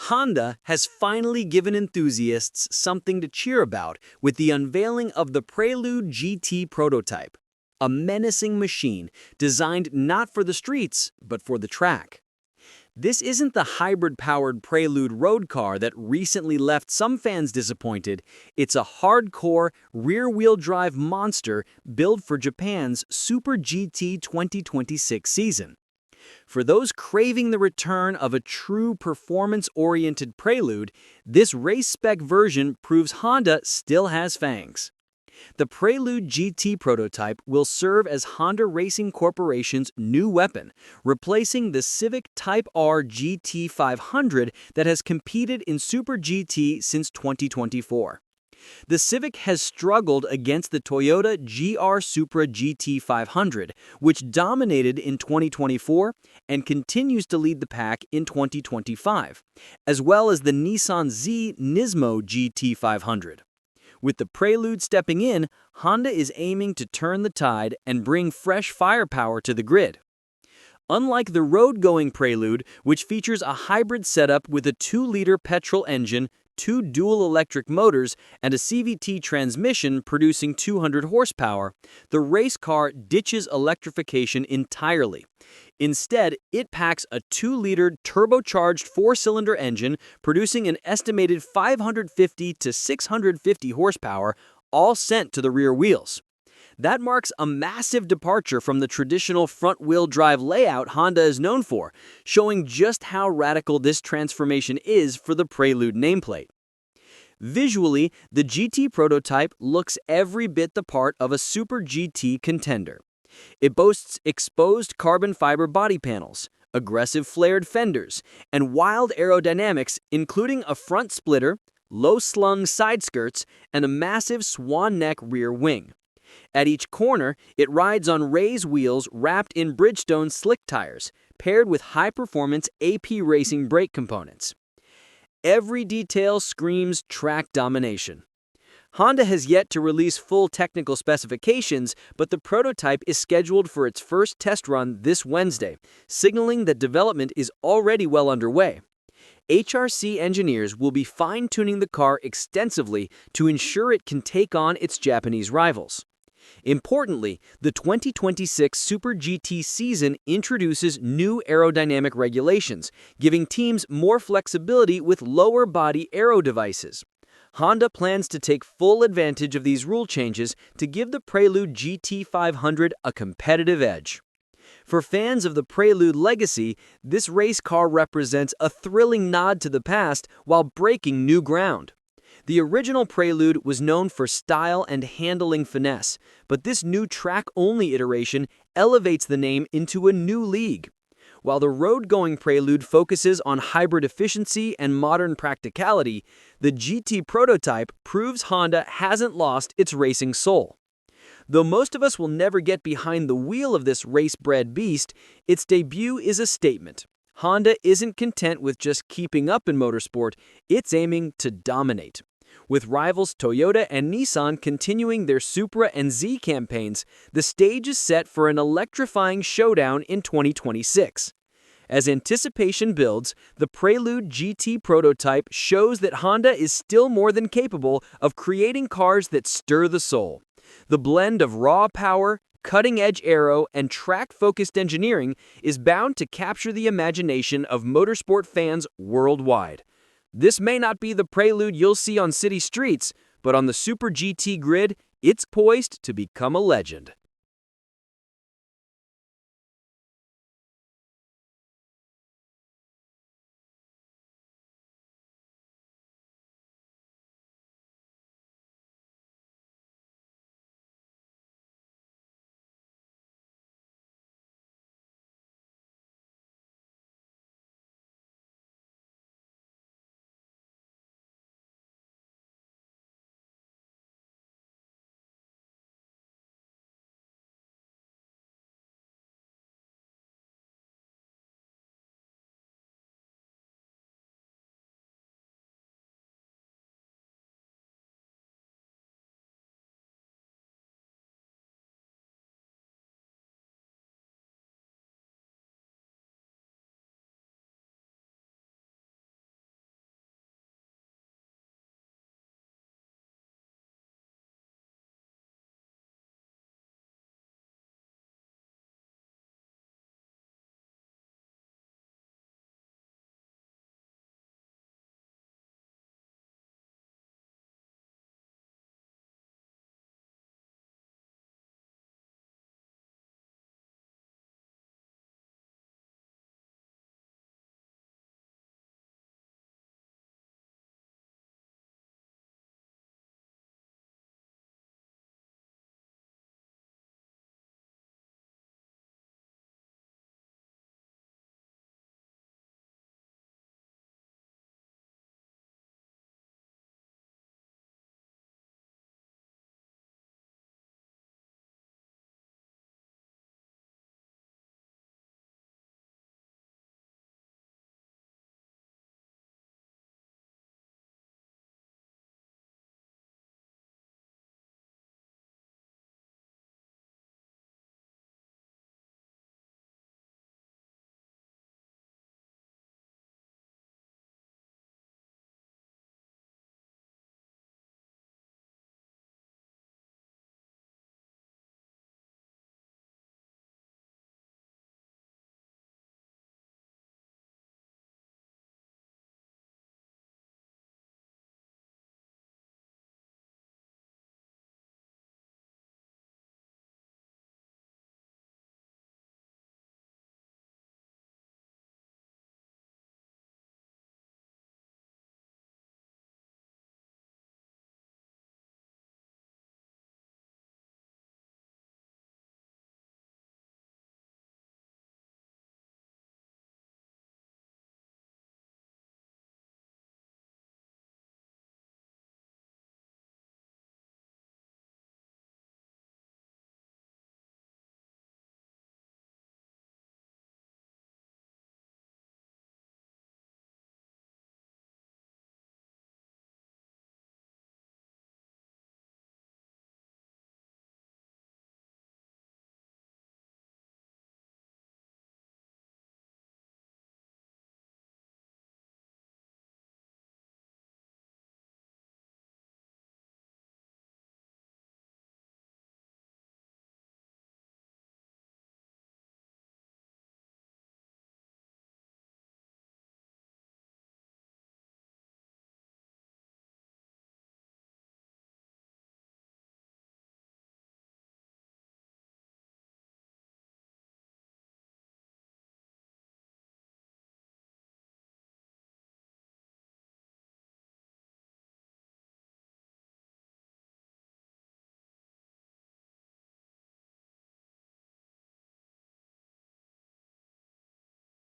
Honda has finally given enthusiasts something to cheer about with the unveiling of the Prelude GT Prototype, a menacing machine designed not for the streets, but for the track. This isn't the hybrid-powered Prelude road car that recently left some fans disappointed. It's a hardcore, rear-wheel drive monster built for Japan's Super GT 2026 season. For those craving the return of a true performance-oriented Prelude, this race-spec version proves Honda still has fangs. The Prelude GT Prototype will serve as Honda Racing Corporation's new weapon, replacing the Civic Type R GT500 that has competed in Super GT since 2024. The Civic has struggled against the Toyota GR Supra GT500, which dominated in 2024 and continues to lead the pack in 2025, as well as the Nissan Z Nismo GT500. With the Prelude stepping in, Honda is aiming to turn the tide and bring fresh firepower to the grid. Unlike the road-going Prelude, which features a hybrid setup with a 2-liter petrol engine, 2 dual electric motors, and a CVT transmission producing 200 horsepower, the race car ditches electrification entirely. Instead, it packs a 2-liter turbocharged 4-cylinder engine producing an estimated 550 to 650 horsepower, all sent to the rear wheels. That marks a massive departure from the traditional front-wheel drive layout Honda is known for, showing just how radical this transformation is for the Prelude nameplate. Visually, the GT Prototype looks every bit the part of a Super GT contender. It boasts exposed carbon fiber body panels, aggressive flared fenders, and wild aerodynamics, including a front splitter, low-slung side skirts, and a massive swan neck rear wing. At each corner, it rides on raised wheels wrapped in Bridgestone slick tires, paired with high-performance AP racing brake components. Every detail screams track domination. Honda has yet to release full technical specifications, but the prototype is scheduled for its first test run this Wednesday, signaling that development is already well underway. HRC engineers will be fine-tuning the car extensively to ensure it can take on its Japanese rivals. Importantly, the 2026 Super GT season introduces new aerodynamic regulations, giving teams more flexibility with lower body aero devices. Honda plans to take full advantage of these rule changes to give the Prelude GT500 a competitive edge. For fans of the Prelude legacy, this race car represents a thrilling nod to the past while breaking new ground. The original Prelude was known for style and handling finesse, but this new track-only iteration elevates the name into a new league. While the road-going Prelude focuses on hybrid efficiency and modern practicality, the GT Prototype proves Honda hasn't lost its racing soul. Though most of us will never get behind the wheel of this race-bred beast, its debut is a statement. Honda isn't content with just keeping up in motorsport, it's aiming to dominate. With rivals Toyota and Nissan continuing their Supra and Z campaigns, the stage is set for an electrifying showdown in 2026. As anticipation builds, the Prelude GT Prototype shows that Honda is still more than capable of creating cars that stir the soul. The blend of raw power, cutting-edge aero, and track-focused engineering is bound to capture the imagination of motorsport fans worldwide. This may not be the Prelude you'll see on city streets, but on the Super GT grid, it's poised to become a legend.